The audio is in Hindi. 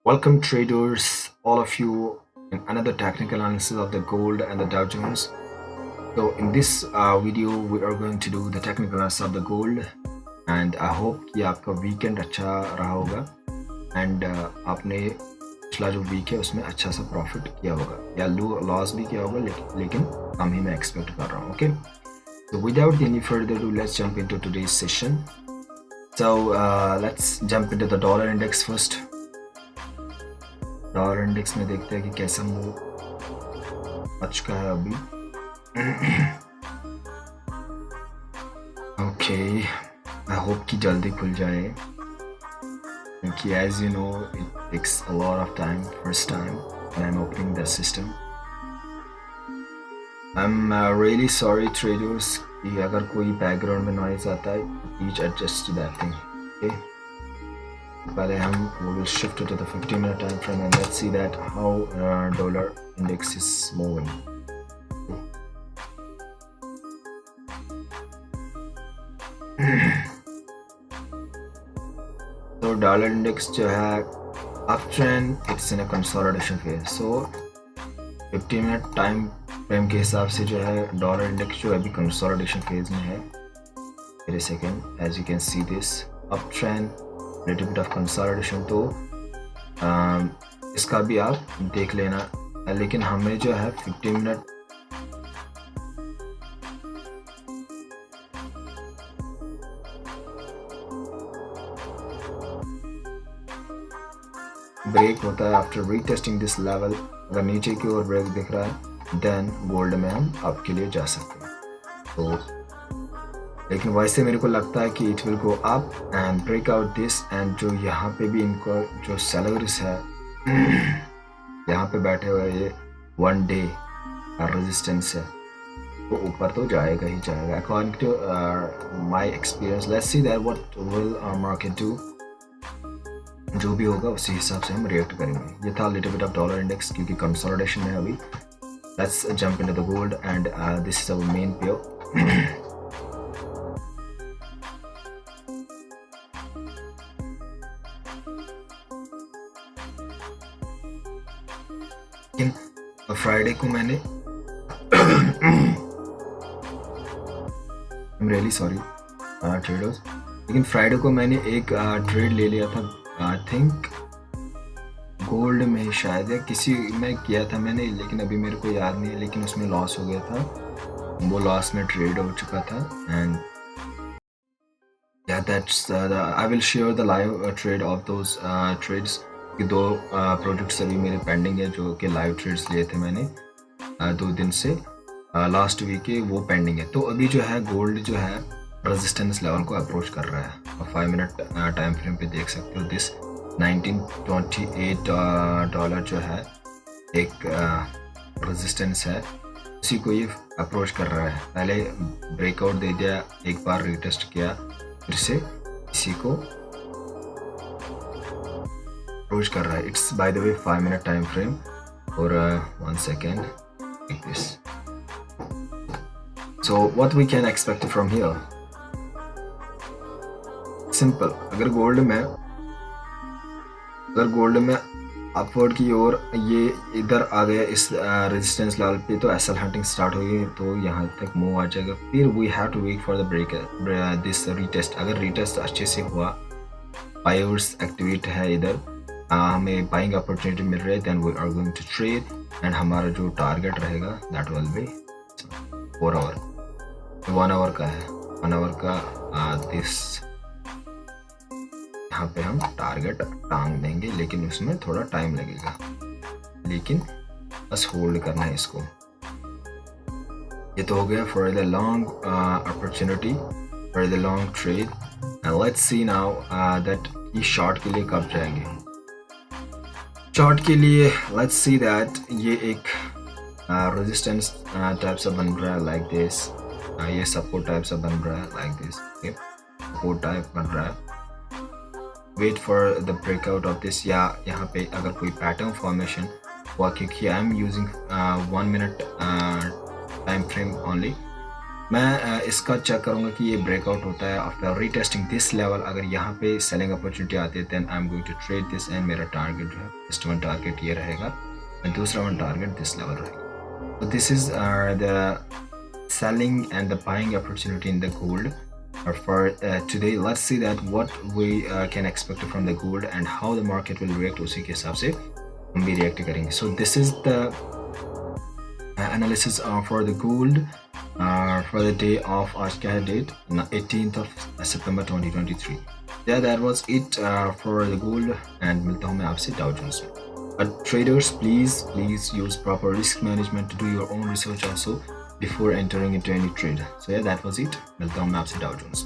Welcome traders, all of you, in another technical analysis of the gold and the Dow Jones. So in this video, we are going to do the technical analysis of the gold, and I hope कि आपका weekend अच्छा रहा होगा and आपने पिछला जो week है उसमें अच्छा सा profit किया होगा या loss भी किया होगा लेकिन कम ही मैं expect कर रहा हूँ. Okay. So without any further ado, let's jump into today's session. So let's jump into the dollar index first. Dollar index में देखते हैं कि कैसा मूव आ चुका है अभी. ओके, आई होप कि जल्दी खुल जाए क्योंकि as you know it takes a lot of time first time when I am opening the system. I am really sorry traders कि अगर कोई बैकग्राउंड में नॉइज आता है please adjust that thing. Okay, पहले हम we will shift to the 15-minute time frame and let's see that how dollar index is moving. So dollar index जो है uptrend, it's in a consolidation phase. So 15-minute time frame के हिसाब से जो है dollar index जो अभी consolidation phase में है. Wait a second, as you can see this uptrend, little bit of consolidation. तो इसका भी आप देख लेना, लेकिन हमें जो है 15 मिनट ब्रेक होता है आफ्टर रीटेस्टिंग दिस लेवल. अगर नीचे की ओर ब्रेक दिख रहा है देन गोल्ड में हम अप के लिए जा सकते हैं. तो लेकिन वैसे मेरे को लगता है कि it will go up and break out this. And जो यहाँ पे भी इनको जो सेलर्स है यहाँ पे बैठे हुए ये 1 डे रेजिस्टेंस है तो ऊपर तो जाएगा ही जाएगा. According to my experience let's see that what will market do. जो भी होगा उसी हिसाब से हम रिएक्ट करेंगे. ये था little bit of dollar index क्योंकि कंसोलिडेशन है अभी. Let's jump into the gold and this is our main pair. Friday को मैंने I'm really sorry ट्रेडर्स, लेकिन फ्राइडे को मैंने एक ट्रेड ले लिया था. आई थिंक गोल्ड में शायद या किसी में किया था मैंने, लेकिन अभी मेरे को याद नहीं है. लेकिन उसमें लॉस हो गया था, वो लॉस में ट्रेड हो चुका था. एंड या that's I will share the live trade of those trades. कि 2 प्रोजेक्ट्स अभी मेरे पेंडिंग है जो कि लाइव ट्रेड्स लिए थे मैंने 2 दिन से लास्ट वीक के, वो पेंडिंग है. तो अभी जो है गोल्ड जो है रेजिस्टेंस लेवल को अप्रोच कर रहा है. 5 मिनट टाइम फ्रेम पे देख सकते हो दिस 1928 डॉलर जो है एक रेजिस्टेंस है, उसी को ये अप्रोच कर रहा है. पहले ब्रेकआउट दे दिया, एक बार रिटेस्ट किया, फिर से इसी को अप्रोच कर रहा है. It's by the way 5 minute time frame और 1 second like this. So what we can expect from here? Simple. अगर गोल्ड में अपवर्ड की ओर ये इधर आ गया इस रेजिस्टेंस लेवल पे तो एसएल हंटिंग स्टार्ट हो गई, तो यहाँ तक मूव आ जाएगा. फिर we have to wait for the break this retest. अगर रीटेस्ट अच्छे से हुआ, बायर्स एक्टिवेट है इधर, हमें बाइंग अपॉर्चुनिटी मिल रही है, then we are going to trade. And हमारा जो टारगेट रहेगा that will be 4 hour. 1 hour का है, 1 आवर का दिस यहाँ पे हम टारगेट टांग देंगे, लेकिन उसमें थोड़ा टाइम लगेगा, लेकिन बस होल्ड करना है इसको. ये तो हो गया for the long opportunity, for the long trade. And let's see now that ये शॉर्ट के लिए कब जाएंगे. शॉर्ट के लिए लेट्स सी दैट ये एक रेजिस्टेंस टाइप सा बन रहा है लाइक दिस. ये सपोर्ट टाइप सा बन रहा है लाइक दिस. सपोर्ट टाइप बन रहा है. Wait for the breakout of this. या यहाँ पे अगर कोई पैटर्न फॉर्मेशन हुआ, क्योंकि I am using 1 minute time frame only, मैं इसका चेक करूंगा कि ये ब्रेकआउट होता है आफ्टर रीटेस्टिंग दिस लेवल। अगर यहाँ पे सेलिंग अपॉर्चुनिटी आती है then I am going to trade this and मेरा टारगेट जो है फर्स्ट वन टारगेट ये रहेगा एंड दूसरा वन टारगेट दिस लेवल रहेगा। तो this is the selling and the buying opportunity in the gold for today. Let's see that what we can expect from the gold and how the market will react, उसी के हिसाब से हम भी react करेंगे. So this is the analysis for the gold for the day of आज क्या है date 18th of September 2023. Yeah, that was it for the gold and मिलता हूँ मैं आपसे Dow Jones में. But traders, please use proper risk management to do your own research also before entering into any trade. So yeah, that was it. मिलता हूँ मैं आपसे Dow Jones.